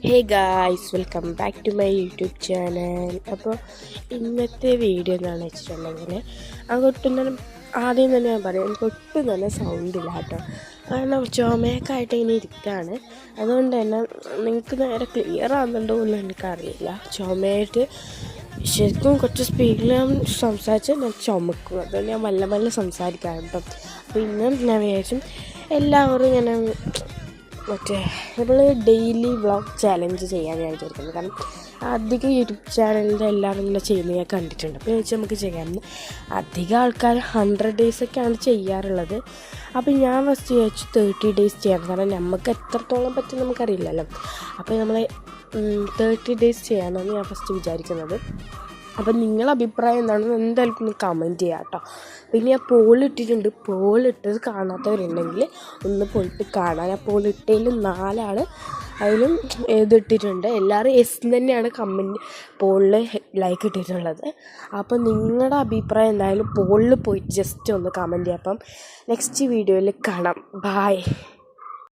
Hey guys, welcome back to my YouTube channel. അപ്പോൾ ഇന്നത്തെ video എന്താണെന്ന് വെച്ചിട്ടുണ്ടെങ്കിൽ അങ്ങോട്ടും തന്നെ ആദ്യം തന്നെ ഞാൻ പറയാം, എനിക്ക് ഒട്ടും തന്നെ സൗണ്ടില്ല കേട്ടോ. കാരണം ചുമയൊക്കെ ആയിട്ട് ഇങ്ങനെ ഇരിക്കുകയാണ്. അതുകൊണ്ട് തന്നെ നിങ്ങൾക്ക് നേരെ ക്ലിയർ ആകുന്നുണ്ടോ എന്ന് എനിക്കറിയില്ല. ചുമയായിട്ട് ശരിക്കും കുറച്ച് സ്പീഡിൽ ഞാൻ സംസാരിച്ചാൽ ഞാൻ ചുമക്കും. അതുകൊണ്ട് ഞാൻ മെല്ലെ മെല്ലെ സംസാരിക്കാം കേട്ടോ. അപ്പോൾ ഇന്ന് ഞാൻ വിചാരിച്ചും എല്ലാവരും ഇങ്ങനെ നമ്മൾ ഡെയിലി വ്ളോഗ് ചാലഞ്ച് ചെയ്യാൻ ഞാൻ വിചാരിക്കുന്നത്. കാരണം അധികം യൂട്യൂബ് ചാനലിൻ്റെ എല്ലാവരും ഇങ്ങനെ ചെയ്യുന്നത് ഞാൻ കണ്ടിട്ടുണ്ട്. അപ്പോൾ ചോദിച്ചാൽ നമുക്ക് ചെയ്യാമെന്ന്. അധികം ആൾക്കാർ 100 ഡേയ്സൊക്കെയാണ് ചെയ്യാറുള്ളത്. അപ്പോൾ ഞാൻ ഫസ്റ്റ് വിചാരിച്ചു 30 ഡേയ്സ് ചെയ്യണം. കാരണം നമുക്ക് എത്രത്തോളം പറ്റും നമുക്കറിയില്ലല്ലോ. അപ്പോൾ നമ്മൾ 30 ഡേയ്സ് ചെയ്യാനാണ് ഞാൻ ഫസ്റ്റ് വിചാരിക്കുന്നത്. അപ്പം നിങ്ങളുടെ അഭിപ്രായം എന്താണെന്ന് എന്തായാലും ഒന്ന് കമൻറ്റ് ചെയ്യാം കേട്ടോ. പിന്നെ ഞാൻ പോളിട്ടിട്ടുണ്ട്. പോളിട്ടത് കാണാത്തവരുണ്ടെങ്കിൽ ഒന്ന് പോയിട്ട് കാണാൻ. ആ പോളിട്ടതിൽ 4 ആൾ അതിലും എഴുതിട്ടിട്ടുണ്ട്. എല്ലാവരും എസ് തന്നെയാണ് കമൻറ്റ് പോളിൽ ലൈക്ക് ഇട്ടിട്ടുള്ളത്. അപ്പം നിങ്ങളുടെ അഭിപ്രായം എന്തായാലും പോളിൽ പോയിട്ട് ജസ്റ്റ് ഒന്ന് കമൻറ്റ് ചെയ്യാം. അപ്പം നെക്സ്റ്റ് വീഡിയോയിൽ കാണാം. ബായ്.